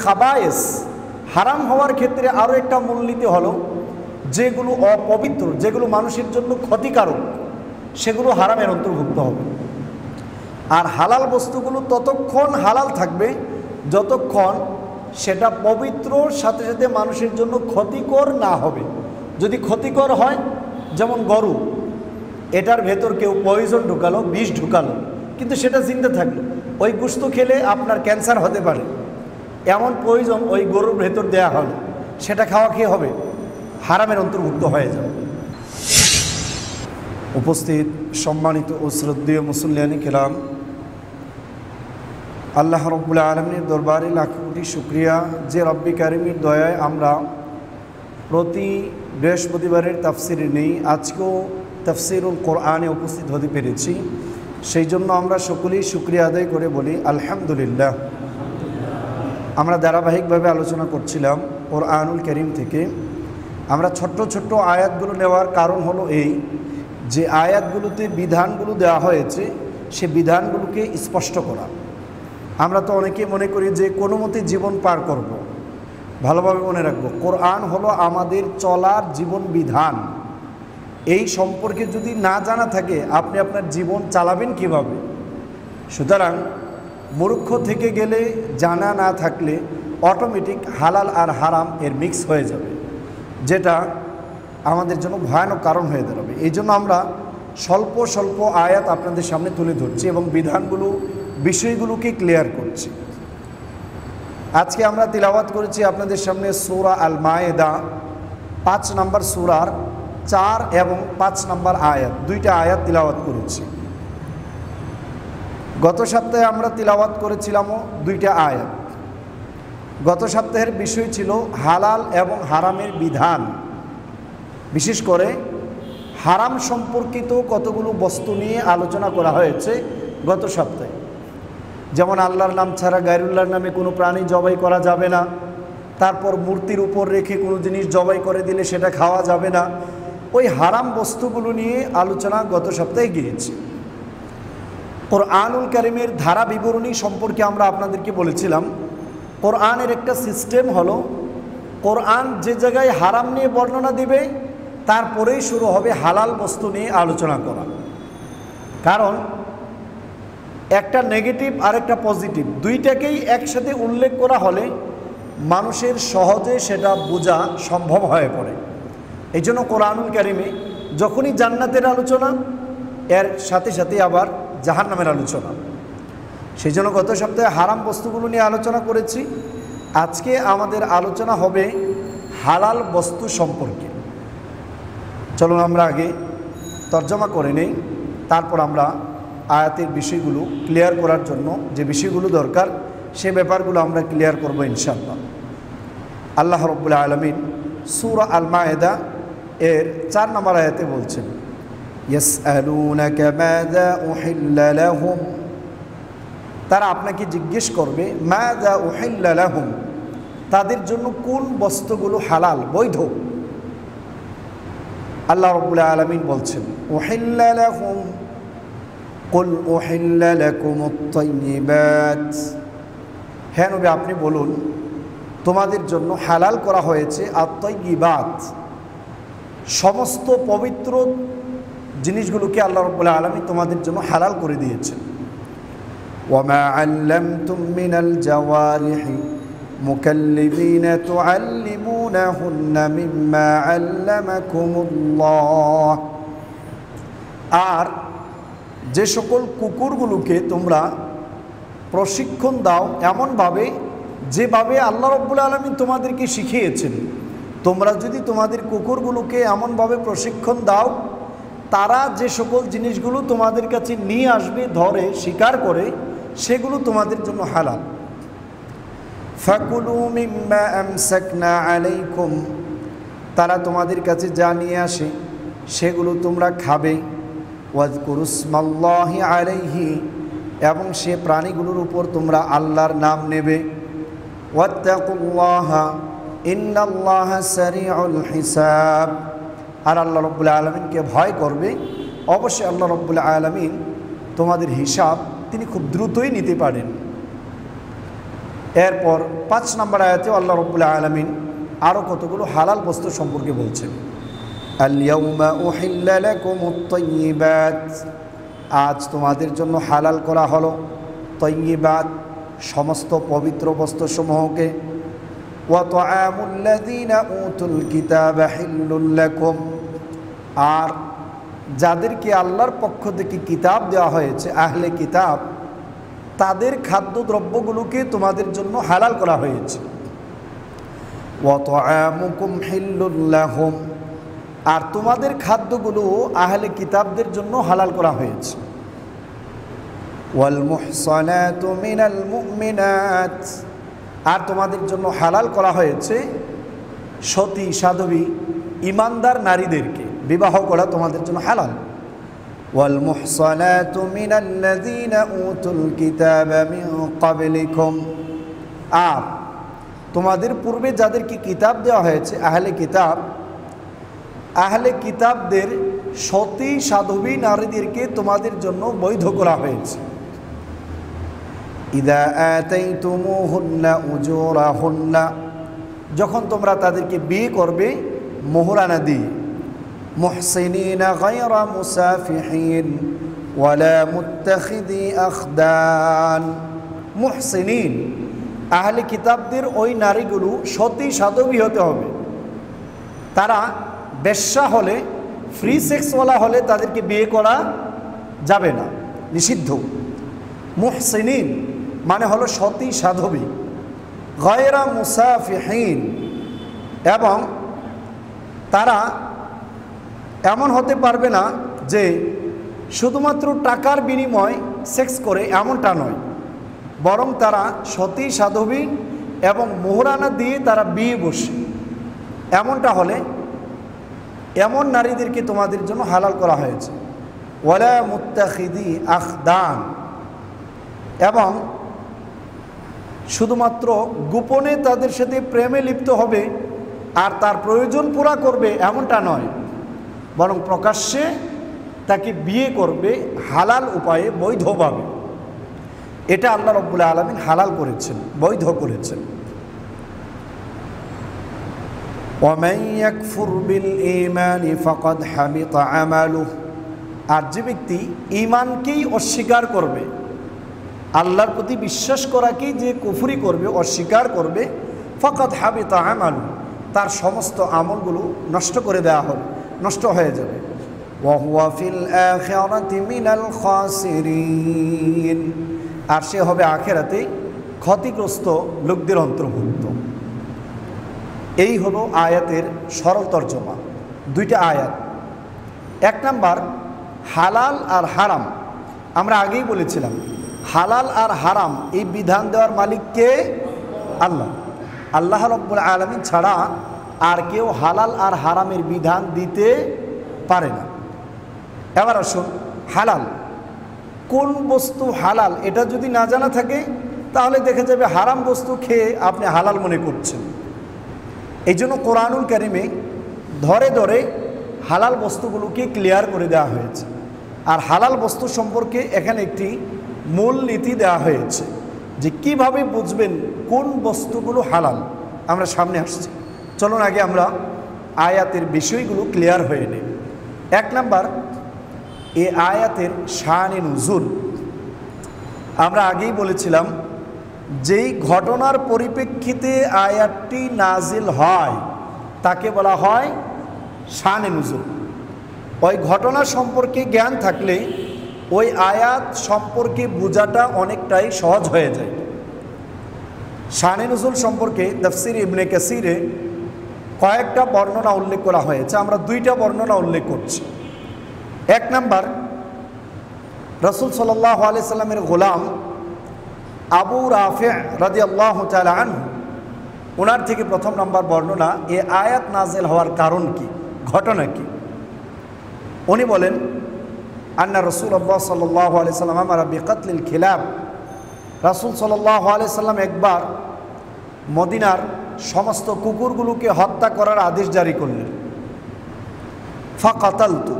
খাবায়েস হারাম হওয়ার ক্ষেত্রে আরও একটা মূলনীতি হলো, যেগুলো অপবিত্র, যেগুলো মানুষের জন্য ক্ষতিকারক, সেগুলো হারামের অন্তর্ভুক্ত হবে। আর হালাল বস্তুগুলো ততক্ষণ হালাল থাকবে যতক্ষণ সেটা পবিত্রর সাথে সাথে মানুষের জন্য ক্ষতিকর না হবে। যদি ক্ষতিকর হয়, যেমন গরু, এটার ভেতর কেউ পয়জন ঢুকালো, বিষ ঢুকালো, কিন্তু সেটা জিন্দা থাকলো, ওই গোশত খেলে আপনার ক্যান্সার হতে পারে, এমন প্রয়োজন ওই গরুর ভেতর দেয়া হলো, সেটা খাওয়া খেয়ে হবে, হারামের অন্তর্ভুক্ত হয়ে যাবে। উপস্থিত সম্মানিত ও শ্রদ্ধেয় মুসল্লিয়ানি কেরাম, আল্লাহ রাব্বুল আলামিনের দরবারে লাখ কোটি শুকরিয়া যে রব্বি কারিমের দয়ায় আমরা প্রতি বৃহস্পতিবারের তাফসিরে নেই, আজকেও তাফসিরুল কোরআনে উপস্থিত হতে পেরেছি। সেই জন্য আমরা সকলেই শুকরিয়া আদায় করে বলি আলহামদুলিল্লাহ। আমরা ধারাবাহিকভাবে আলোচনা করছিলাম কোরআনুল কারীম থেকে। আমরা ছোট্ট ছোট্ট আয়াতগুলো নেওয়ার কারণ হলো এই, যে আয়াতগুলোতে বিধানগুলো দেওয়া হয়েছে, সে বিধানগুলোকে স্পষ্ট করা। আমরা তো অনেকে মনে করি যে কোনো মতে জীবন পার করব। ভালোভাবে মনে রাখবো, কোরআন হলো আমাদের চলার জীবন বিধান। এই সম্পর্কে যদি না জানা থাকে, আপনি আপনার জীবন চালাবেন কিভাবে? সুতরাং মূর্খ থেকে গেলে, জানা না থাকলে অটোমেটিক হালাল আর হারাম এর মিক্স হয়ে যাবে, যেটা আমাদের জন্য ভয়ানক কারণ হয়ে দাঁড়াবে। এই জন্য আমরা স্বল্প স্বল্প আয়াত আপনাদের সামনে তুলে ধরছি এবং বিধানগুলো, বিষয়গুলোকে ক্লিয়ার করছি। আজকে আমরা তিলাওয়াত করেছি আপনাদের সামনে সূরা আল মায়েদা 5 নম্বর সূরার 4 এবং 5 নম্বর আয়াত, দুইটা আয়াত তিলাওয়াত করেছি। গত সপ্তাহে আমরা তিলাওয়াত করেছিলামও দুইটা আয়াত। গত সপ্তাহের বিষয় ছিল হালাল এবং হারামের বিধান, বিশেষ করে হারাম সম্পর্কিত কতগুলো বস্তু নিয়ে আলোচনা করা হয়েছে গত সপ্তাহে। যেমন আল্লাহর নাম ছাড়া গায়রুল্লাহর নামে কোনো প্রাণী জবাই করা যাবে না, তারপর মূর্তির উপর রেখে কোনো জিনিস জবাই করে দিলে সেটা খাওয়া যাবে না। ওই হারাম বস্তুগুলো নিয়ে আলোচনা গত সপ্তাহে গিয়েছি। কোরআনুল কারীমের ধারা বিবরণী সম্পর্কে আমরা আপনাদেরকে বলেছিলাম, কোরআনের একটা সিস্টেম হলো, কোরআন যে জায়গায় হারাম নিয়ে বর্ণনা দিবে, তারপরেই শুরু হবে হালাল বস্তু নিয়ে আলোচনা করা। কারণ একটা নেগেটিভ আর একটা পজিটিভ, দুইটাকেই একসাথে উল্লেখ করা হলে মানুষের সহজে সেটা বোঝা সম্ভব হয়ে পড়ে। এই জন্য কোরআনুল কারীমে যখনই জান্নাতের আলোচনা, এর সাথে সাথে আবার জাহান্নামের আলোচনা। সেই জন্য গত সপ্তাহে হারাম বস্তুগুলো নিয়ে আলোচনা করেছি। আজকে আমাদের আলোচনা হবে হালাল বস্তু সম্পর্কে। চলুন আমরা আগে তর্জমা করে নেই, তারপর আমরা আয়াতের বিষয়গুলো ক্লিয়ার করার জন্য যে বিষয়গুলো দরকার, সে ব্যাপারগুলো আমরা ক্লিয়ার করব ইনশাআল্লাহ। আল্লাহ রাব্বুল আলামিন সূরা আল মায়েদা এর 4 নম্বর আয়াতে বলছেন, ইয়াসআলুনাকা মাযা উহিল্লা লাহুম, তারা আপনাকে জিজ্ঞেস করবে, মাযা উহিল্লা লাহুম, তাদের জন্য কোন বস্তুগুলো হালাল, বৈধ। আল্লাহ রাব্বুল আলামিন বলছেন, উহিল্লা লাহুম কুল উহিল্লা লাকুমুত তাইয়্যিবাত, হ্যাঁ নবী আপনি বলুন, তোমাদের জন্য হালাল করা হয়েছে আত-তাইয়্যিবাত, সমস্ত পবিত্র জিনিসগুলোকে আল্লাহ রাব্বুল আলামিন তোমাদের জন্য হালাল করে দিয়েছেন। ওয়ামা আল্লামতুম মিনাল জাওয়ারিহি মুকাল্লিবিনা তুআল্লিমুনাহুন্না মিম্মা আল্লামাকুমুল্লাহ, আর যে সকল কুকুরগুলোকে তোমরা প্রশিক্ষণ দাও এমনভাবে যেভাবে আল্লাহ রাব্বুল আলামিন তোমাদেরকে শিখিয়েছেন, তোমরা যদি তোমাদের কুকুরগুলোকে এমনভাবে প্রশিক্ষণ দাও, তারা যে সকল জিনিসগুলো তোমাদের কাছে নিয়ে আসবে, ধরে শিকার করে, সেগুলো তোমাদের জন্য হালাল। ফাকুলু মিম্মা আমসাকনা আলাইকুম, তারা তোমাদের কাছে যা নিয়ে আসে সেগুলো তোমরা খাবে। ওয়াজকুরুসমাল্লাহি আলাইহি, এবং সে প্রাণীগুলোর উপর তোমরা আল্লাহর নাম নেবে। ওয়াত্তাকুল্লাহা ইন্নাল্লাহা সারিউল হিসাব, আর আল্লাহ রাব্বুল আলামিনকে ভয় করবে, অবশ্যই আল্লাহ রাব্বুল আলামিন তোমাদের হিসাব তিনি খুব দ্রুতই নিতে পারেন। এরপর 5 নম্বর আয়াতে আল্লাহ রাব্বুল আলামিন আরও কতগুলো হালাল বস্তু সম্পর্কে বলছেন। আল-ইয়াউমা উহিল্লা লাকুমুত তাইয়্যিবাত, আজ তোমাদের জন্য হালাল করা হলো তাইয়্যিবাত, সমস্ত পবিত্র বস্তুসমূহকে। ওয়া তাআমুল লাযীনা উতুল কিতাবা হিল্লুল লাকুম, আর যাদেরকে আল্লাহর পক্ষ থেকে কিতাব দেওয়া হয়েছে, আহলে কিতাব, তাদের খাদ্যদ্রব্যগুলোকে তোমাদের জন্য হালাল করা হয়েছে। ওয়া তাআমুকুম হিল্লুল লাহুম, আর তোমাদের খাদ্যগুলো আহলে কিতাবদের জন্য হালাল করা হয়েছে। ওয়াল মুহসানাতু মিনাল মুমিনাত, আর তোমাদের জন্য হালাল করা হয়েছে সতী সাধবী ইমানদার নারীদেরকে বিবাহ করা তোমাদের জন্য হালাল। ওয়াল মুহসানাতু মিনাল্লাযীনা উতুল কিতাবা মিন ক্বাবলিকুম, আর তোমাদের পূর্বে যাদেরকে কিতাব দেওয়া হয়েছে আহলে কিতাব, আহলে কিতাবদের সতী সাধবী নারীদেরকে তোমাদের জন্য বৈধ করা হয়েছে। ইদা আতাইতুমুহুন্না উজুরাহুন্না, যখন তোমরা তাদেরকে বিয়ে করবে মোহরানা দিয়ে। মুহসিনিনা গায়রা মুসাফিহিন ওয়ালা মুত্তাখিদি আখদান, মুহসিনিন, আহলে কিতাবদের ওই নারীগুলো সতী সাধবী হতে হবে। তারা বেশ্যা হলে, ফ্রি সেক্সওয়ালা হলে তাদেরকে বিয়ে করা যাবে না, নিষিদ্ধ। মুহসিনিন মানে হলো সতী সাধবী, গায়রা মুসাফিহিন, এবং তারা এমন হতে পারবে না যে শুধুমাত্র টাকার বিনিময় সেক্স করে, এমনটা নয়, বরং তারা সতী সাধবী এবং মোহরানা দিয়ে তারা বিয়ে বসে। এমনটা হলে এমন নারীদেরকে তোমাদের জন্য হালাল করা হয়েছে। ওয়ালা মুত্তাখিদি আখদান, এবং শুধুমাত্র গোপনে তাদের সাথে প্রেমে লিপ্ত হবে আর তার প্রয়োজন পুরা করবে, এমনটা নয়, বরং প্রকাশ্যে তাকে বিয়ে করবে হালাল উপায়ে, বৈধভাবে। এটা আল্লাহ রাব্বুল আলামিন হালাল করেছেন, বৈধ করেছেন। ওয়ামান ইয়াকফুর বিল ঈমানি ফাকাদ হাবিতা আমালুহু, আর যে ব্যক্তি ঈমানকেই অস্বীকার করবে, আল্লাহর প্রতি বিশ্বাস করাকেই যে কুফরি করবে, অস্বীকার করবে, ফাকাদ হাবিতা আমালুহু, তার সমস্ত আমলগুলো নষ্ট করে দেওয়া হবে, নষ্ট হয়ে যাবে। ওয়া হুয়া ফিল আখিরাতি মিনাল খাসিরিন, আর সে হবে আখিরাতে ক্ষতিগ্রস্ত লোকদের অন্তর্ভুক্ত। এই হলো আয়াতের সরল তর্জমা। দুইটা আয়াত। 1 নাম্বার হালাল আর হারাম। আমরা আগেই বলেছিলাম হালাল আর হারাম এই বিধান দেওয়ার মালিক কে? আল্লাহ। আল্লাহ রাব্বুল আলামিন ছাড়া আর কেউ হালাল আর হারামের বিধান দিতে পারে না। এবার আসুন, হালাল কোন বস্তু হালাল এটা যদি না জানা থাকে তাহলে দেখা যাবে হারাম বস্তু খেয়ে আপনি হালাল মনে করছেন। এই জন্য কোরআনুল কারিমে ধরে ধরে হালাল বস্তুগুলোকে ক্লিয়ার করে দেওয়া হয়েছে। আর হালাল বস্তু সম্পর্কে এখানে একটি মূল নীতি দেওয়া হয়েছে যে কিভাবে বুঝবেন কোন বস্তুগুলো হালাল। আমরা সামনে আসছি, চলুন আগে আমরা আয়াতের বিষয়গুলো ক্লিয়ার হয়ে নেই। 1 নাম্বার, এই আয়াতের শানে নুজুল। আমরা আগেই বলেছিলাম যেই ঘটনার পরিপ্রেক্ষিতে আয়াতটি নাজিল হয় তাকে বলা হয় শানে নুজুল। ওই ঘটনা সম্পর্কে জ্ঞান থাকলে ওই আয়াত সম্পর্কে বোঝাটা অনেকটাই সহজ হয়ে যায়। শানে নুজুল সম্পর্কে তাফসীর ইবনে কাসিরে কয়েকটা বর্ণনা উল্লেখ করা হয়েছে, আমরা 2টা বর্ণনা উল্লেখ করছি। 1 নাম্বার, রাসূল সাল্লাল্লাহু আলাইহি সাল্লামের গোলাম আবু রাফি রাদিয়াল্লাহু তাআলা আনহু, ওনার থেকে 1 নাম্বার বর্ণনা এই আয়াত নাজিল হওয়ার কারণ কি, ঘটনা কি। উনি বলেন আন্না রাসূলুল্লাহ সাল্লাল্লাহু আলাইহি সাল্লাম আমারা বিকাতলিল খিলাব, রাসূল সাল্লাল্লাহু আলাইহি সাল্লাম একবার মদিনার সমস্ত কুকুরগুলোকে হত্যা করার আদেশ জারি করলেন। ফাকাতালতু,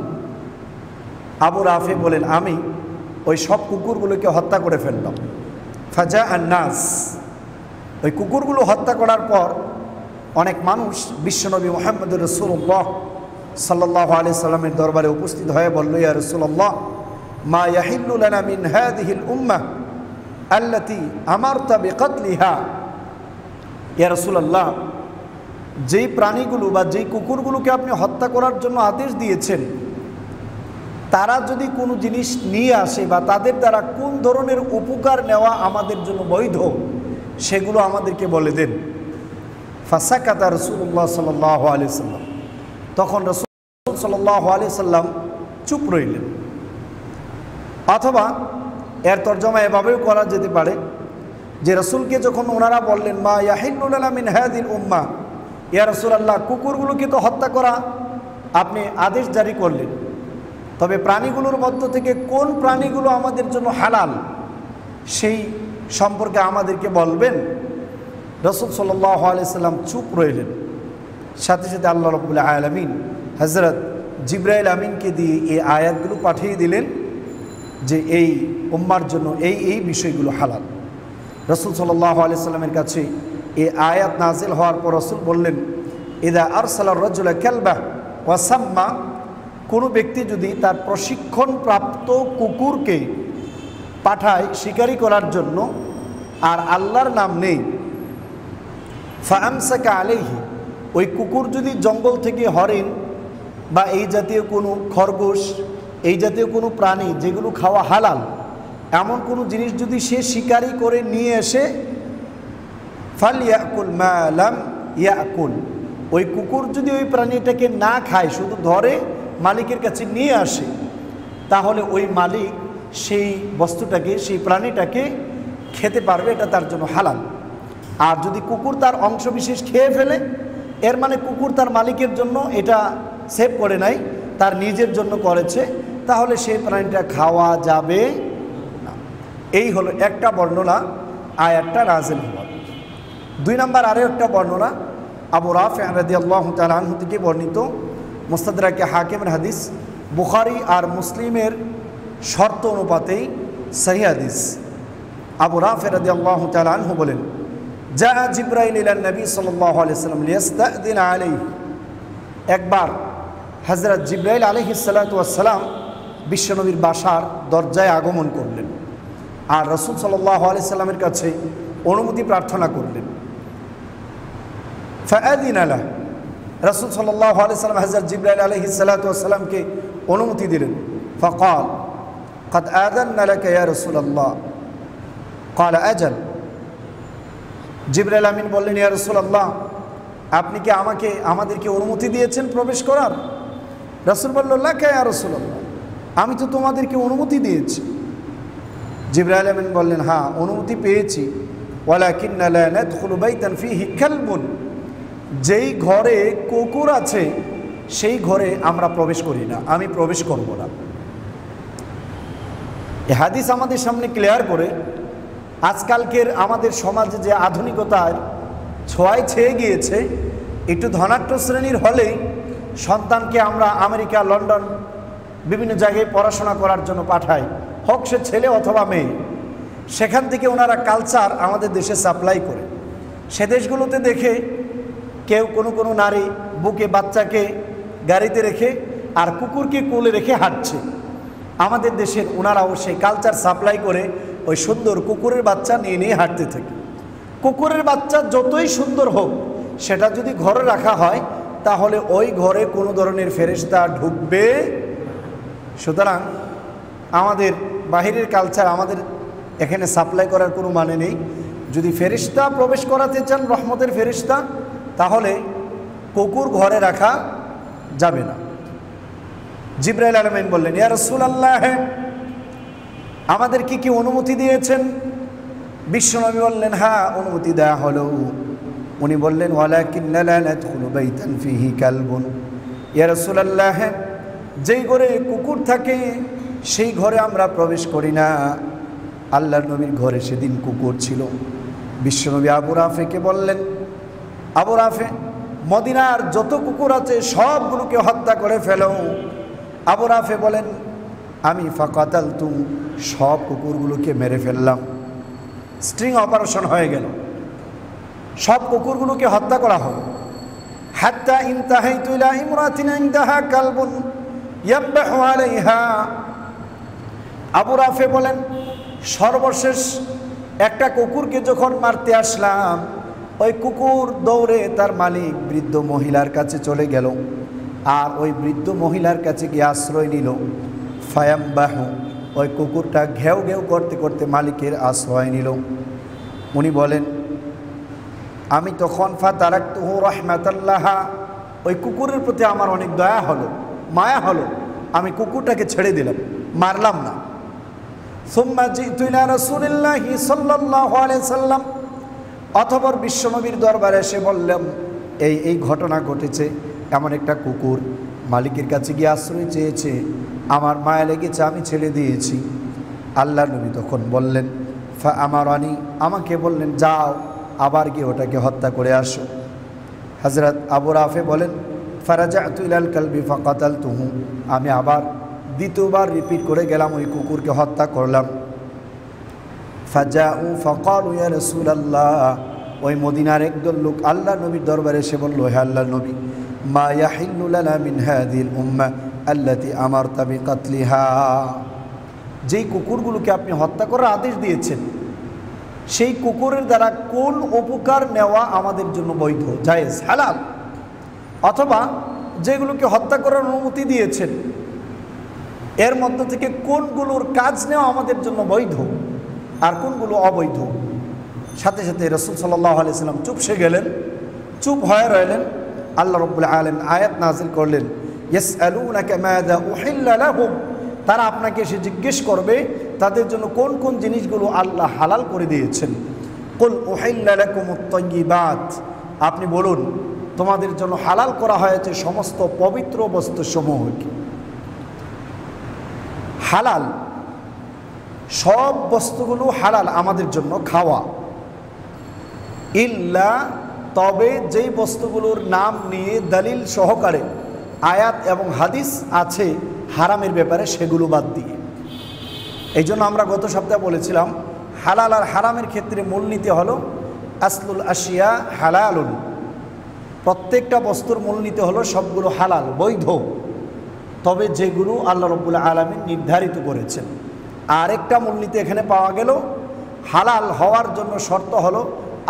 আবু রাফি বলেন আমি ওই সব কুকুরগুলোকে হত্যা করে ফেললাম। ফাজা আন্নাস, ওই কুকুরগুলো হত্যা করার পর অনেক মানুষ বিশ্বনবী মুহাম্মদুর রাসূলুল্লাহ সাল্লাল্লাহু আলাইহি সাল্লামের দরবারে উপস্থিত হয়ে বলল, ইয়া রাসূলুল্লাহ, মা ইয়াহিল্লু লানা মিন হাযিহিল উম্মাহ আল্লাতী আমারতা বিকতলিহা। ইয়া রাসূলুল্লাহ, যেই প্রাণীগুলো বা যেই কুকুরগুলোকে আপনি হত্যা করার জন্য আদেশ দিয়েছেন, তারা যদি কোনো জিনিস নিয়ে আসে বা তাদের দ্বারা কোন ধরনের উপকার নেওয়া আমাদের জন্য বৈধ, সেগুলো আমাদেরকে বলে দেন। ফাসাকাতা রাসূলুল্লাহ সাল্লাল্লাহু আলাইহি সাল্লাম, তখন রাসূল সাল্লাল্লাহু আলাইহি সাল্লাম চুপ রইলেন। অথবা এর তর্জমা এভাবেও করা যেতে পারে যে রাসূলকে যখন ওনারা বললেন, মা ইয়াহিল্লু লানা মিন হাযিহিল উম্মাহ, ইয়া রাসূলুল্লাহ, কুকুরগুলোকে তো হত্যা করা আপনি আদেশ জারি করলেন, তবে প্রাণীগুলোর মধ্য থেকে কোন প্রাণীগুলো আমাদের জন্য হালাল সেই সম্পর্কে আমাদেরকে বলবেন। রাসূল সাল্লাল্লাহু আলাইহি সাল্লাম চুপ রইলেন। সাথে সাথে আল্লাহ রাব্বুল আলামিন হযরত জিবরাইল আমিনকে দিয়ে এই আয়াতগুলো পাঠিয়ে দিলেন যে এই উম্মার জন্য এই বিষয়গুলো হালাল। রাসূল সাল্লাল্লাহু আলাইহি সাল্লামের কাছে এই আয়াত নাজিল হওয়ার পর রাসূল বললেন, ইদা আরসালা রাজুলা কালবা ওয়া সাম্মা, কোনো ব্যক্তি যদি তার প্রশিক্ষণপ্রাপ্ত কুকুরকে পাঠায় শিকারি করার জন্য আর আল্লাহর নাম নেই, ফাআমসাকা আলাইহি, ওই কুকুর যদি জঙ্গল থেকে হরিণ বা এই জাতীয় কোনো খরগোশ, এই জাতীয় কোনো প্রাণী যেগুলো খাওয়া হালাল, এমন কোনো জিনিস যদি সে শিকারি করে নিয়ে এসে, ফালইয়াকুল মা লাম ইয়াকুল, ওই কুকুর যদি ওই প্রাণীটাকে না খায়, শুধু ধরে মালিকের কাছে নিয়ে আসে, তাহলে ওই মালিক সেই বস্তুটাকে, সেই প্রাণীটাকে খেতে পারবে, এটা তার জন্য হালাল। আর যদি কুকুর তার অংশ বিশেষ খেয়ে ফেলে, এর মানে কুকুর তার মালিকের জন্য এটা সেভ করে নাই, তার নিজের জন্য করেছে, তাহলে সেই প্রাণীটা খাওয়া যাবে না। এই হলো একটা বর্ণনা আয়াতটা নাযিল হওয়ার। 2 নম্বর আরও একটা বর্ণনা আবু রাফি রাদিয়াল্লাহু তাআলা আনহু থেকে বর্ণিত, মুস্তাদরাকে হাকিমের হাদিস, বুখারী আর মুসলিমের শর্ত অনুপাতেই সহিহ হাদিস। আবু রাফি রাদিয়াল্লাহু তাআলা আনহু বলেন, যা জিবরাইল ইলা নবী সাল্লাল্লাহু আলাইহি ওয়াসাল্লাম লিয়াস্তাদিন আলাইহি, একবার হযরত জিবরাইল আলাইহিস সালাতু ওয়াস সালাম বিশ্বনবীর বাসার দরজায় আগমন করলেন আর রাসূল সাল্লাল্লাহু আলাইহি সাল্লামের কাছে অনুমতি প্রার্থনা করলেন। ফাআদিনা লাহু, রাসূল সাল্লাল্লাহু আলাইহি সাল্লাম হযরত জিবরাইল আলাইহিস সালাতু ওয়াস সালামকে অনুমতি দিলেন। ফাকাল قد آذنا لك يا رسول الله قال أجل, জিবরাইল আমিন বললেন, ইয়া রাসূলুল্লাহ, আপনি কি আমাদেরকে অনুমতি দিয়েছেন প্রবেশ করার? রাসূল বলল, লাকা ইয়া রাসূলুল্লাহ, আমি তো তোমাদেরকে অনুমতি দিয়েছি। জিবরাইল আমিন বললেন, হ্যাঁ অনুমতি পেয়েছি, ওয়ালাকিন্না লা নাদখুলু বাইতান ফীহি কালবুন, যেই ঘরে কুকুর আছে সেই ঘরে আমরা প্রবেশ করি না, আমি প্রবেশ করব না। এই হাদিস আমাদের সামনে ক্লিয়ার করে আজকালকের আমাদের সমাজে যে আধুনিকতার ছোঁয়ায় ছেয়ে গিয়েছে, একটু ধনাঢ্য শ্রেণীর হলেই সন্তানকে আমরা আমেরিকা, লন্ডন বিভিন্ন জায়গায় পড়াশোনা করার জন্য পাঠাই, হোক সে ছেলে অথবা মেয়ে। সেখান থেকে ওনারা কালচার আমাদের দেশে সাপ্লাই করে। সে দেশগুলোতে দেখে কেউ কোনো নারী বুকে বাচ্চাকে গাড়িতে রেখে আর কুকুরকে কোলে রেখে হাঁটছে। আমাদের দেশের ওনারাও সেই কালচার সাপ্লাই করে ওই সুন্দর কুকুরের বাচ্চা নিয়ে হাঁটতে থাকে। কুকুরের বাচ্চা যতই সুন্দর হোক, সেটা যদি ঘরে রাখা হয় তাহলে ওই ঘরে কোনো ধরনের ফেরেশতা ঢুকবে। সুতরাং আমাদের বাহিরের কালচার আমাদের এখানে সাপ্লাই করার কোনো মানে নেই। যদি ফেরেশতা প্রবেশ করাতে চান, রহমতের ফেরেশতা, তাহলে কুকুর ঘরে রাখা যাবে না। জিবরাইল আমিন বললেন, ইয়া রাসূলুল্লাহ, আমাদের কি অনুমতি দিয়েছেন? বিশ্বনবী বললেন, হ্যাঁ অনুমতি দেয়া হলো। উনি বললেন, ওয়ালাকিন্না লা নাদখুলু বাইতান ফীহি কালবুন, ইয়া রাসূলুল্লাহ, যেই ঘরে কুকুর থাকে সেই ঘরে আমরা প্রবেশ করি না। আল্লাহর নবীর ঘরে সেদিন কুকুর ছিল। বিশ্বনবী আবু রাফেকে বললেন, আবু রাফে, মদিনার যত কুকুর আছে সবগুলোকে হত্যা করে ফেলো। আবু রাফে বলেন, আমি ফাকাতালতু, সব কুকুরগুলোকে মেরে ফেললাম। স্ট্রিং অপারেশন হয়ে গেল। সব কুকুরগুলোকে হত্যা করা হলো। হাত্তা ইনতাহাইতু ইলা ইমরাতিন ইনদাহা কালবুন ইয়াবহু আলাইহা। আবু রাফে বলেন, সর্বশেষ একটা কুকুরকে যখন মারতে আসলাম, ওই কুকুর দৌড়ে তার মালিক বৃদ্ধ মহিলার কাছে চলে গেল, আর ওই বৃদ্ধ মহিলার কাছে গিয়ে আশ্রয় নিল। ফায়াম্বাহু, ওই কুকুরটা ঘেউ ঘেউ করতে করতে মালিকের আশ্রয় নিল। উনি বলেন, আমি তখন ফাতারাকতুহু রাহমাতাল্লাহ, ওই কুকুরের প্রতি আমার অনেক দয়া হলো, মায়া হলো, আমি কুকুরটাকে ছেড়ে দিলাম, মারলাম না। সুম্মা জিতু ইলা রাসূলিল্লাহি সাল্লাল্লাহু আলাইহি সাল্লাম, অতঃপর বিশ্বনবীর দরবারে এসে বললাম, এই ঘটনা ঘটেছে, এমন একটা কুকুর মালিকের কাছে গিয়ে আশ্রয় চেয়েছে, আমার মায়া লেগেছে, আমি ছেড়ে দিয়েছি। আল্লাহ নবী তখন বললেন, ফা আমারানি, আমাকে বললেন, যাও আবার গিয়ে ওটাকে হত্যা করে আসো। হযরত আবু রাফে বলেন, ফারাজাতু ইলাল কালবি ফাকাতালতুহু, আমি আবার দ্বিতীয়বার রিপিট করে গেলাম, ওই কুকুরকে হত্যা করলাম। ফাজাউ ফাকালু ইয়া রাসূলুল্লাহ, ওই মদিনার একদল লোক আল্লাহ নবীর দরবারে এসে বলল, হে আল্লাহর নবী, মা ইয়াহিল্লু লানা মিন হাযিহিল উম্মাহ আল্লাতী আমারতা বিকাতলিহা, যেই কুকুরগুলোকে আপনি হত্যা করার আদেশ দিয়েছেন, সেই কুকুরের দ্বারা কোন উপকার নেওয়া আমাদের জন্য বৈধ, জায়েজ, হালাল, অথবা যেগুলোকে হত্যা করার অনুমতি দিয়েছেন এর মধ্য থেকে কোনগুলোর কাজ নেওয়া আমাদের জন্য বৈধ আর কোনগুলো অবৈধ। সাথে সাথে রাসূল সাল্লাল্লাহু আলাইহি সাল্লাম চুপসে গেলেন, চুপ হয়ে রইলেন। আল্লাহ রাব্বুল আলামিন আয়াত নাযিল করলেন, ইয়াসআলুনাকা মাযা উহিল্লা লাহুম, তারা আপনাকে এসে জিজ্ঞেস করবে তাদের জন্য কোন কোন জিনিসগুলো আল্লাহ হালাল করে দিয়েছেন। কুল উহিল্লা লাকুমুত তাইয়্যিবাত, আপনি বলুন তোমাদের জন্য হালাল করা হয়েছে সমস্ত পবিত্র বস্তুসমূহকে। হালাল, সব বস্তুগুলো হালাল আমাদের জন্য খাওয়া, ইল্লা, তবে যেই বস্তুগুলোর নাম নিয়ে দলিল সহকারে আয়াত এবং হাদিস আছে হারামের ব্যাপারে, সেগুলো বাদ দিয়ে। এই জন্য আমরা গত সপ্তাহে বলেছিলাম, হালাল আর হারামের ক্ষেত্রে মূলনীতি হলো আসলুল আশিয়া হালালুন, প্রত্যেকটা বস্তুর মূলনীতি হলো সবগুলো হালাল, বৈধ, তবে যেগুলো আল্লাহ রাব্বুল আলামিন নির্ধারিত করেছেন। আরেকটা মূলনীতি এখানে পাওয়া গেল, হালাল হওয়ার জন্য শর্ত হলো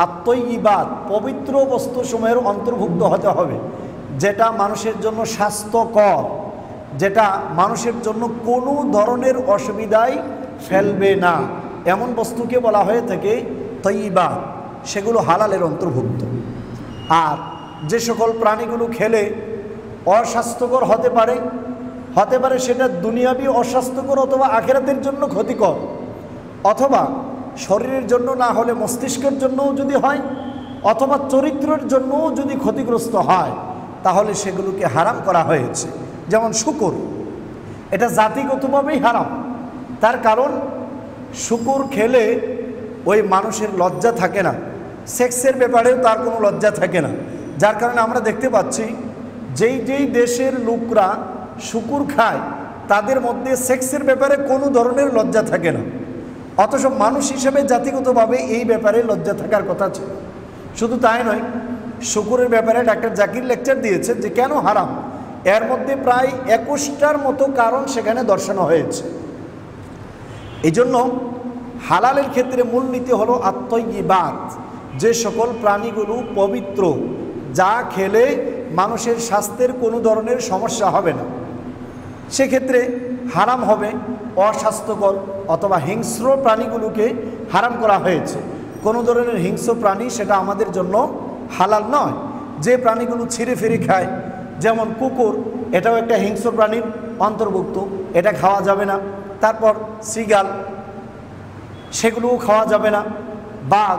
আত-তাইয়্যিবাত, পবিত্র বস্তুসমূহের অন্তর্ভুক্ত হতে হবে, যেটা মানুষের জন্য স্বাস্থ্যকর, যেটা মানুষের জন্য কোনো ধরনের অসুবিধায় ফেলবে না, এমন বস্তুকে বলা হয়ে থাকে তাইয়্যিবাত, সেগুলো হালালের অন্তর্ভুক্ত। আর যে সকল প্রাণীগুলো খেলে অস্বাস্থ্যকর হতে পারে সেটা দুনিয়াবি অস্বাস্থ্যকর অথবা আখিরাতের জন্য ক্ষতিকর, অথবা শরীরের জন্য না হলে মস্তিষ্কের জন্যও যদি হয়, অথবা চরিত্রের জন্যও যদি ক্ষতিগ্রস্ত হয়, তাহলে সেগুলোকে হারাম করা হয়েছে। যেমন শূকর, এটা জাতিগতভাবেই হারাম, তার কারণ শূকর খেলে ওই মানুষের লজ্জা থাকে না, সেক্সের ব্যাপারেও তার কোনো লজ্জা থাকে না, যার কারণে আমরা দেখতে পাচ্ছি যেই দেশের লোকরা শূকর খায় তাদের মধ্যে সেক্সের ব্যাপারে কোনো ধরনের লজ্জা থাকে না, অথচ মানুষ হিসেবে জাতিগতভাবে এই ব্যাপারে লজ্জা থাকার কথা ছিল। শুধু তাই নয়, শূকরের ব্যাপারে ডাক্তার জাকির লেকচার দিয়েছেন যে কেন হারাম, এর মধ্যে প্রায় 21টার মতো কারণ সেখানে দর্শানো হয়েছে। এই জন্য হালালের ক্ষেত্রে মূলনীতি হলো আত-তাইয়্যিবাত, যে সকল প্রাণীগুলো পবিত্র, যা খেলে মানুষের স্বাস্থ্যের কোনো ধরনের সমস্যা হবে না, সেক্ষেত্রে হারাম হবে অস্বাস্থ্যকর অথবা হিংস্র প্রাণীগুলোকে হারাম করা হয়েছে। কোনো ধরনের হিংস্র প্রাণী সেটা আমাদের জন্য হালাল নয়। যে প্রাণীগুলো ছিঁড়ে ফিরে খায়, যেমন কুকুর, এটাও একটা হিংস্র প্রাণীর অন্তর্ভুক্ত, এটা খাওয়া যাবে না। তারপর শৃগাল, সেগুলোও খাওয়া যাবে না। বাঘ,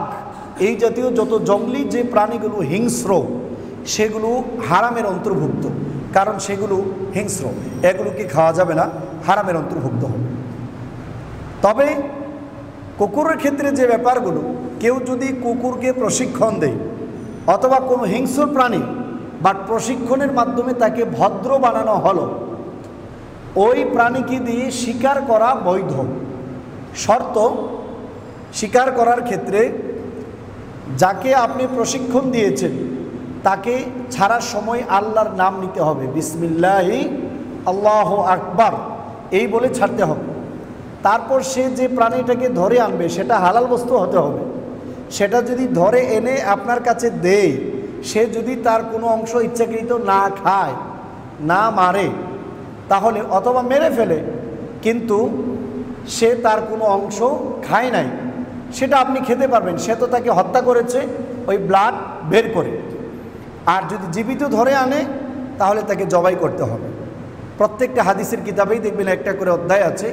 এই জাতীয় যত জঙ্গলি যে প্রাণীগুলো হিংস্র, সেগুলো হারামের অন্তর্ভুক্ত, কারণ সেগুলো হিংস্র, এগুলোকে খাওয়া যাবে না, হারামের অন্তর্ভুক্ত হবে। তবে কুকুরের ক্ষেত্রে যে ব্যাপারগুলো, কেউ যদি কুকুরকে প্রশিক্ষণ দেয় অথবা কোনো হিংস্র প্রাণী বা প্রশিক্ষণের মাধ্যমে তাকে ভদ্র বানানো হলো, ওই প্রাণীকে দিয়ে শিকার করা বৈধ। শর্ত, শিকার করার ক্ষেত্রে যাকে আপনি প্রশিক্ষণ দিয়েছেন তাকে ছাড়ার সময় আল্লাহর নাম নিতে হবে, বিসমিল্লাহি আল্লাহু আকবার এই বলে ছাড়তে হবে। তারপর সে যে প্রাণীটাকে ধরে আনবে সেটা হালাল বস্তু হতে হবে। সেটা যদি ধরে এনে আপনার কাছে দেয়, সে যদি তার কোনো অংশ ইচ্ছাকৃত না খায়, না মারে, তাহলে অথবা মেরে ফেলে কিন্তু সে তার কোনো অংশ খায় নাই, সেটা আপনি খেতে পারবেন। সে তো তাকে হত্যা করেছে ওই ব্লাড বের করে। আর যদি জীবিত ধরে আনে তাহলে তাকে জবাই করতে হবে। প্রত্যেকটা হাদিসের কিতাবেই দেখবেন একটা করে অধ্যায় আছে,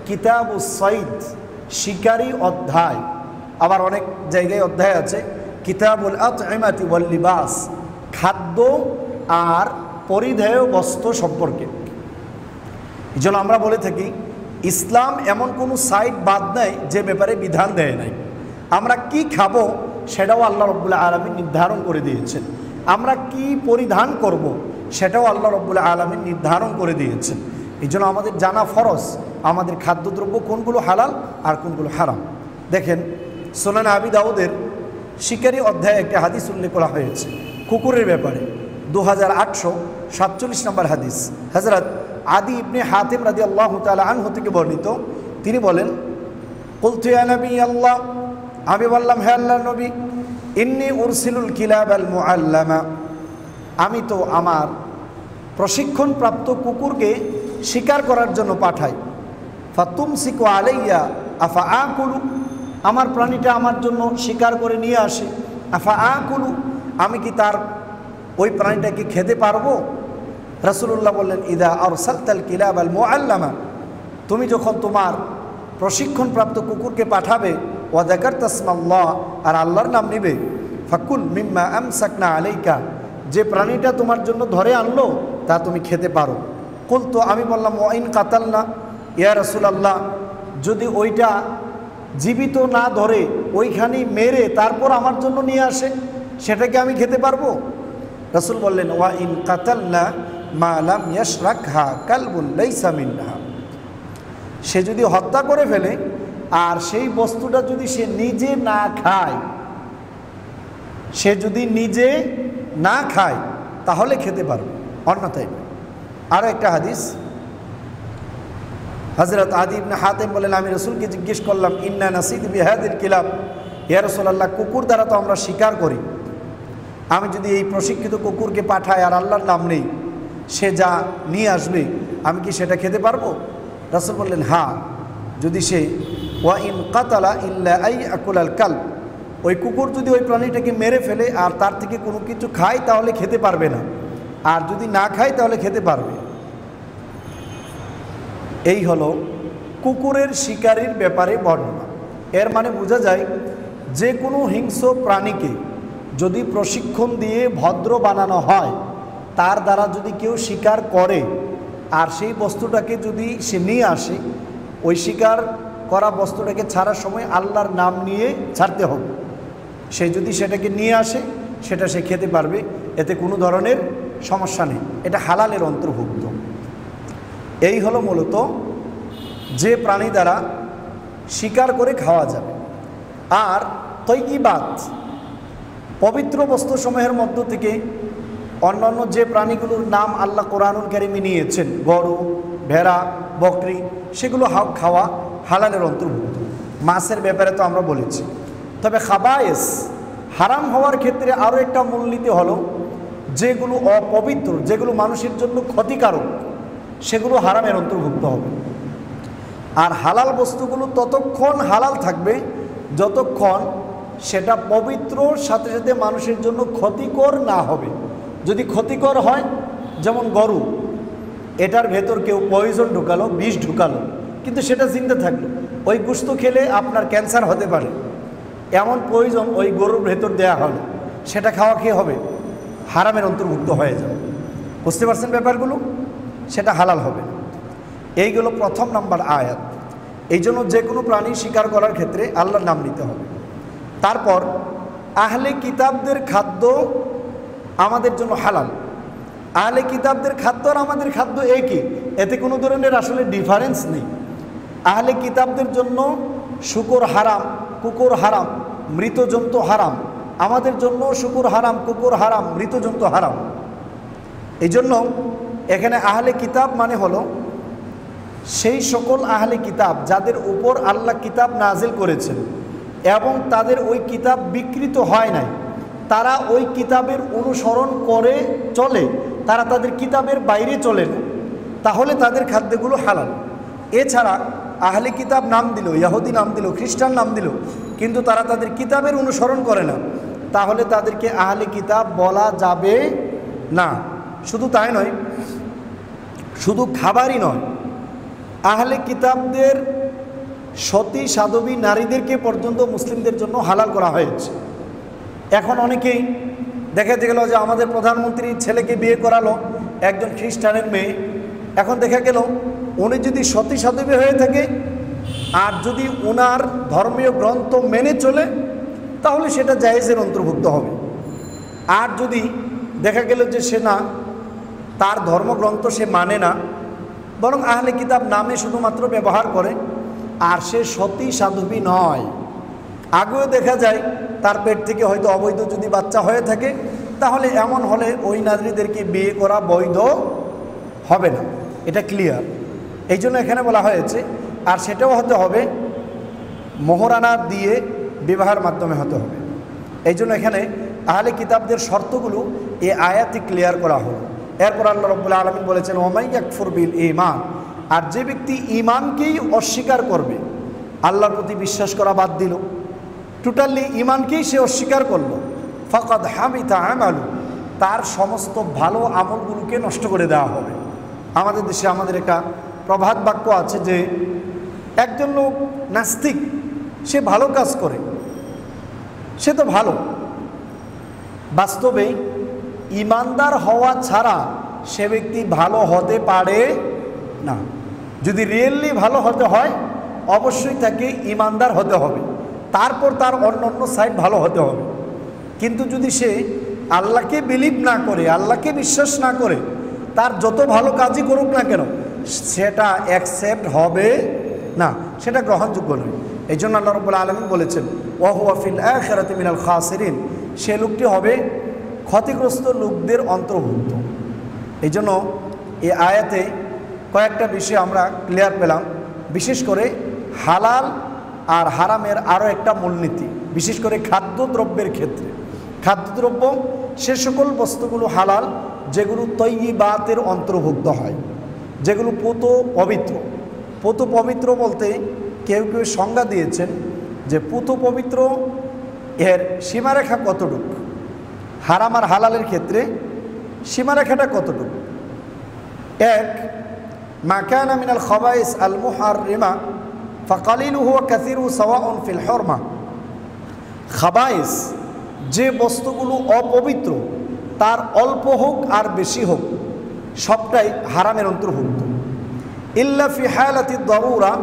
কিতাবুস সাইদ, শিকারী অধ্যায়। আবার অনেক জায়গায় অধ্যায় আছে কিতাবুল আতইমাতি ওয়াল লিবাস, খাদ্য আর পরিধেয় বস্ত্র সম্পর্কে। এই জন্য আমরা বলে থাকি ইসলাম এমন কোনো সাইড বাদ নাই যে ব্যাপারে বিধান দেয় নাই। আমরা কি খাবো সেটাও আল্লাহ রাব্বুল আলামিন নির্ধারণ করে দিয়েছেন। আমরা কি পরিধান করব সেটাও আল্লাহ রাব্বুল আলামিন নির্ধারণ করে দিয়েছেন। এই জন্য আমাদের জানা ফরজ আমাদের খাদ্যদ্রব্য কোনগুলো হালাল আর কোনগুলো হারাম। দেখেন সুনান আবি দাউদের শিকারী অধ্যায়ে একটা হাদিস উল্লেখ করা হয়েছে কুকুরের ব্যাপারে, 2847 নম্বর হাদিস। হযরত আদি ইবনে হাতিম রাদিয়াল্লাহু তাআলা আনহু থেকে বর্ণিত, তিনি বলেন, কুলতু ইয়া নবী আল্লাহ, আমি বললাম হে আল্লাহর নবী, ইন্নী উরসিলুল কিলাব আল মুআল্লামা, আমি তো আমার প্রশিক্ষণপ্রাপ্ত কুকুরকে শিকার করার জন্য পাঠাই। ফাতুমসিকু আলাইয়া আফা আকুলু, আমার প্রাণীটা আমার জন্য শিকার করে নিয়ে আসে। আফা আকুলু, আমি কি তার ওই প্রাণীটাকে খেতে পারবো? রাসূলুল্লাহ বললেন, ইদা আরসালতাল কিলাব আল মুআল্লামা, তুমি যখন তোমার প্রশিক্ষণপ্রাপ্ত কুকুরকে পাঠাবে, ওয়া যাকারতা ইসমাল্লাহ, আর আল্লাহর নাম নিবে, ফাকুল মিম্মা আমসাকনা আলাইকা, যে প্রাণীটা তোমার জন্য ধরে আনলো তা তুমি খেতে পারো। কুলতু, আমি বললাম, ওয়া ইন কাতালনা, ইয়া রাসূলুল্লাহ, যদি ওইটা জীবিত না ধরে ওইখানেই মেরে তারপর আমার জন্য নিয়ে আসে, সেটাকে আমি খেতে পারবো? রাসূল বললেন, ওয়া ইন কাতালনা মা লাম ইয়াশরাকহা কালবুন লাইসা মিনহা, সে যদি হত্যা করে ফেলে আর সেই বস্তুটা যদি সে নিজে না খায়, সে যদি নিজে না খায় তাহলে খেতে পারবে, অন্যথায় না। আরও একটা হাদিস, হযরত আদি ইবনে হাতিম বলেন, আমি রাসূলকে জিজ্ঞেস করলাম, ইন্না নাসিদ বিহাদিল কিলাব, ইয়া রাসূলুল্লাহ, কুকুর দ্বারা তো আমরা শিকার করি, আমি যদি এই প্রশিক্ষিত কুকুরকে পাঠাই আর আল্লাহর নাম নেই, সে যা নিয়ে আসবে আমি কি সেটা খেতে পারবো? রাসূল বললেন, হ্যাঁ, যদি সে ওয়া ইন কাতালা ইল্লা আই আকুলাল কালব, ওই কুকুর যদি ওই প্রাণীটাকে মেরে ফেলে আর তার থেকে কোনো কিছু খায় তাহলে খেতে পারবে না, আর যদি না খায় তাহলে খেতে পারবে। এই হলো কুকুরের শিকারীর ব্যাপারে বর্ণনা। এর মানে বোঝা যায় যে কোনো হিংস্র প্রাণীকে যদি প্রশিক্ষণ দিয়ে ভদ্র বানানো হয়, তার দ্বারা যদি কেউ শিকার করে আর সেই বস্তুটাকে যদি সে নিয়ে আসে, ওই শিকার করা বস্তুটাকে ছাড়ার সময় আল্লাহর নাম নিয়ে ছাড়তে হবে। সে যদি সেটাকে নিয়ে আসে সেটা সে খেতে পারবে, এতে কোনো ধরনের সমস্যা নেই, এটা হালালের অন্তর্ভুক্ত। এই হলো মূলত যে প্রাণী দ্বারা শিকার করে খাওয়া যাবে। আর তৈয়িবাত, পবিত্র বস্তুসমূহের মধ্য থেকে অন্যান্য যে প্রাণীগুলোর নাম আল্লাহ কোরআনুল কারীমে নিয়েছেন, গরু, ভেড়া, বকরি, সেগুলো খাওয়া হালালের অন্তর্ভুক্ত। মাছের ব্যাপারে তো আমরা বলেছি। তবে খাবায়েস, হারাম হওয়ার ক্ষেত্রে আরও একটা মূলনীতি হলো, যেগুলো অপবিত্র, যেগুলো মানুষের জন্য ক্ষতিকারক, সেগুলো হারামের অন্তর্ভুক্ত হবে। আর হালাল বস্তুগুলো ততক্ষণ হালাল থাকবে যতক্ষণ সেটা পবিত্রর সাথে সাথে মানুষের জন্য ক্ষতিকর না হবে। যদি ক্ষতিকর হয়, যেমন গরু, এটার ভেতর কেউ পয়জন ঢুকালো, বিষ ঢুকালো, কিন্তু সেটা জিন্দা থাকলো, ওই গোশত খেলে আপনার ক্যান্সার হতে পারে, এমন পয়জন ওই গরুর ভেতর দেয়া হলো, সেটা খাওয়া কি হবে? হারামের অন্তর্ভুক্ত হয়ে যাবে। বুঝতে পারছেন ব্যাপারগুলো? সেটা হালাল হবে। এইগুলো প্রথম নাম্বার আয়াত। এই জন্য যে কোনো প্রাণী শিকার করার ক্ষেত্রে আল্লাহর নাম নিতে হবে। তারপর আহলে কিতাবদের খাদ্য আমাদের জন্য হালাল। আহলে কিতাবদের খাদ্য আর আমাদের খাদ্য একই, এতে কোনো ধরনের আসলে ডিফারেন্স নেই। আহলে কিতাবদের জন্য শূকর হারাম, কুকুর হারাম, মৃত জন্তু হারাম, আমাদের জন্য শুকুর হারাম, কুকুর হারাম, মৃত জন্তু হারাম। এই জন্য এখানে আহলে কিতাব মানে হলো সেই সকল আহলে কিতাব যাদের উপর আল্লাহ কিতাব নাজিল করেছেন এবং তাদের ওই কিতাব বিকৃত হয় নাই, তারা ওই কিতাবের অনুসরণ করে চলে, তারা তাদের কিতাবের বাইরে চলে না, তাহলে তাদের খাদ্যগুলো হালাল। এছাড়া আহলে কিতাব নাম দিল, ইহুদি নাম দিল, খ্রিস্টান নাম দিল, কিন্তু তারা তাদের কিতাবের অনুসরণ করে না, তাহলে তাদেরকে আহলে কিতাব বলা যাবে না। শুধু তাই নয়, শুধু খাবারই নয়, আহলে কিতাবদের সতী সাধবী নারীদেরকে পর্যন্ত মুসলিমদের জন্য হালাল করা হয়েছে। এখন অনেকেই দেখা গেল যে আমাদের প্রধানমন্ত্রীর ছেলেকে বিয়ে করালো একজন খ্রিস্টানের মেয়ে, এখন দেখা গেল উনি যদি সতী সাধবী হয়ে থাকে আর যদি ওনার ধর্মীয় গ্রন্থ মেনে চলে তাহলে সেটা জায়েজের অন্তর্ভুক্ত হবে। আর যদি দেখা গেল যে সে না, তার ধর্মগ্রন্থ সে মানে না, বরং আহলে কিতাব নামে শুধুমাত্র ব্যবহার করে, আর সে সতী সাধবী নয়, আগেও দেখা যায় তার পেট থেকে হয়তো অবৈধ যদি বাচ্চা হয়ে থাকে, তাহলে এমন হলে ওই নারীদেরকে বিয়ে করা বৈধ হবে না। এটা ক্লিয়ার। এই জন্য এখানে বলা হয়েছে, আর সেটাও হতে হবে মোহরানা দিয়ে বিবাহের মাধ্যমে হতে হবে। এই জন্য এখানে আহলে কিতাবদের শর্তগুলো এই আয়াতে ক্লিয়ার করা হলো। এরপর আল্লাহ রাব্বুল আলামিন বলেছেন, ওমাই ইয়াকফুর বিল ঈমান, আর যে ব্যক্তি ঈমানকেই অস্বীকার করবে, আল্লাহর প্রতি বিশ্বাস করা বাদ দিল, টোটালি ঈমানকেই সে অস্বীকার করলো, ফাকাদ হাবিতা আমালু, তার সমস্ত ভালো আমলগুলোকে নষ্ট করে দেওয়া হবে। আমাদের দেশে আমাদের একটা প্রবাদ বাক্য আছে যে একজন লোক নাস্তিক, সে ভালো কাজ করে, সে তো ভালো, বাস্তবে ইমানদার হওয়া ছাড়া সে ব্যক্তি ভালো হতে পারে না। যদি রিয়েলি ভালো হতে হয় অবশ্যই তাকে ইমানদার হতে হবে, তারপর তার অন্য সাইড ভালো হতে হবে। কিন্তু যদি সে আল্লাহকে বিলিভ না করে, আল্লাহকে বিশ্বাস না করে, তার যত ভালো কাজই করুক না কেন সেটা অ্যাকসেপ্ট হবে না, সেটা গ্রহণযোগ্য নয়। এই জন্য আল্লাহ রাব্বুল আলামিন বলেছেন, ওয়া হুয়া ফিল আখিরাতি মিনাল খাসিরিন, সে লোকটি হবে ক্ষতিগ্রস্ত লোকদের অন্তর্ভুক্ত। এই জন্য এই আয়াতে কয়েকটা বিষয় আমরা ক্লিয়ার পেলাম, বিশেষ করে হালাল আর হারামের আরও একটা মূলনীতি, বিশেষ করে খাদ্যদ্রব্যের ক্ষেত্রে। খাদ্যদ্রব্য সে সকল বস্তুগুলো হালাল যেগুলো তৈয়িবাতের অন্তর্ভুক্ত হয়, যেগুলো পুত পবিত্র। পুত পবিত্র বলতে কেউ কেউ সংজ্ঞা দিয়েছেন যে পুত পবিত্র এর সীমারেখা কতটুকু, হারাম আর হালালের ক্ষেত্রে সীমারেখাটা কতটুকু। এক, মা কানা মিনাল খাবাইস আল মুহাররিমা ফাকালিলুহু ওয়া কাসিরুহু সাওয়াউন ফিল হুরমা, খাবাইস যে বস্তুগুলো অপবিত্র তার অল্প হোক আর বেশি হোক সবটাই হারামের অন্তর্ভুক্ত। ইল্লা ফি হালাতি দারুরা,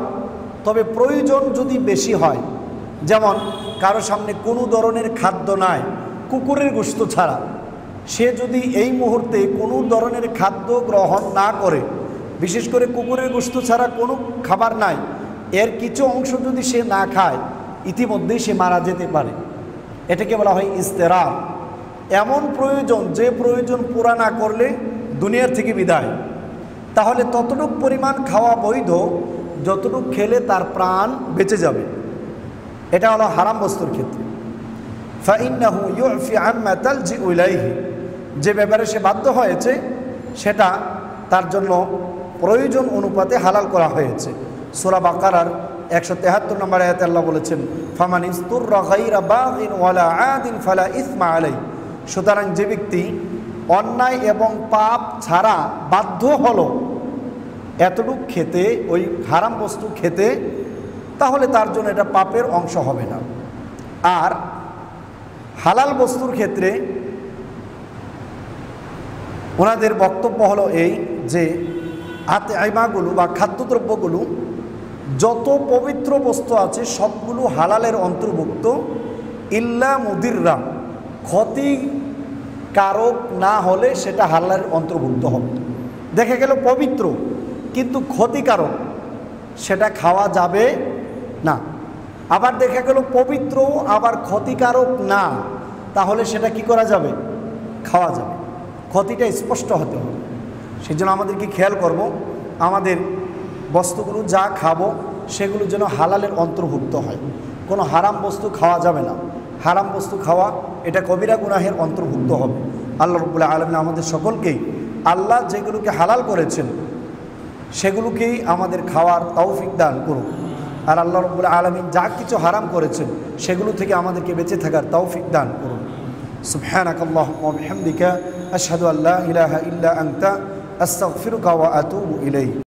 তবে প্রয়োজন যদি বেশি হয়, যেমন কারো সামনে কোনো ধরনের খাদ্য নাই কুকুরের গোশত ছাড়া, সে যদি এই মুহূর্তে কোনো ধরনের খাদ্য গ্রহণ না করে, বিশেষ করে কুকুরের গোশত ছাড়া কোনো খাবার নাই, এর কিছু অংশ যদি সে না খায় ইতিমধ্যেই সে মারা যেতে পারে। এটাকে বলা হয় ইস্তেরার। এমন প্রয়োজন যে প্রয়োজন পুরা না করলে দুনিয়ার থেকে বিদায়, তাহলে ততটুক পরিমাণ খাওয়া বৈধ যতটুক খেলে তার প্রাণ বেঁচে যাবে। এটা হলো হারাম বস্তুর ক্ষেত্রে। ফাইন্নাহু ইউফি আম্মা তালজিউ ইলাইহি, যে ব্যাপারে সে বাধ্য হয়েছে সেটা তার জন্য প্রয়োজন অনুপাতে হালাল করা হয়েছে। সূরা বাকারার 173 নম্বর আয়াতে আল্লাহ বলেছেন, ফামান ইসতুররা গায়রা বাগিন ওয়ালা আদিন ফালা ইসমা আলাই, সুতরাং যে ব্যক্তি অন্যায় এবং পাপ ছাড়া বাধ্য হলো এতটুকু খেতে, ওই হারাম বস্তু খেতে, তাহলে তার জন্য এটা পাপের অংশ হবে না। আর হালাল বস্তুর ক্ষেত্রে ওনাদের বক্তব্য হলো এই যে আতঈমাগুলো বা খাদ্যদ্রব্যগুলো যত পবিত্র বস্তু আছে সবগুলো হালালের অন্তর্ভুক্ত, ইল্লা মুদিররা, ক্ষতিকারক না হলে সেটা হালালের অন্তর্ভুক্ত হবে। দেখা গেল পবিত্র কিন্তু ক্ষতিকারক, সেটা খাওয়া যাবে না। আবার দেখা গেল পবিত্র আবার ক্ষতিকারক না, তাহলে সেটা কি করা যাবে? খাওয়া যাবে। ক্ষতিটা স্পষ্ট হতে হবে। সেই জন্য আমাদেরকে খেয়াল করব আমাদের বস্তুগুলো যা খাবো সেগুলো যেন হালালের অন্তর্ভুক্ত হয়। কোনো হারাম বস্তু খাওয়া যাবে না। হারাম বস্তু খাওয়া এটা কবিরা গুনাহের অন্তর্ভুক্ত হবে। আল্লাহ রাব্বুল আলামিন আমাদের সকলকেই আল্লাহ যেগুলোকে হালাল করেছেন সেগুলোকেই আমাদের খাওয়ার তৌফিক দান করুন। আর আল্লাহ রাব্বুল আলামিন যা কিছু হারাম করেছেন সেগুলো থেকে আমাদেরকে বেঁচে থাকার তৌফিক দান করুন। সুবহানাকাল্লাহুম্মা ওয়া বিহামদিকা আশহাদু আল্লা ইলাহা ইল্লা আনতা আস্তাগফিরুকা ওয়া আতুবু ইলাইক।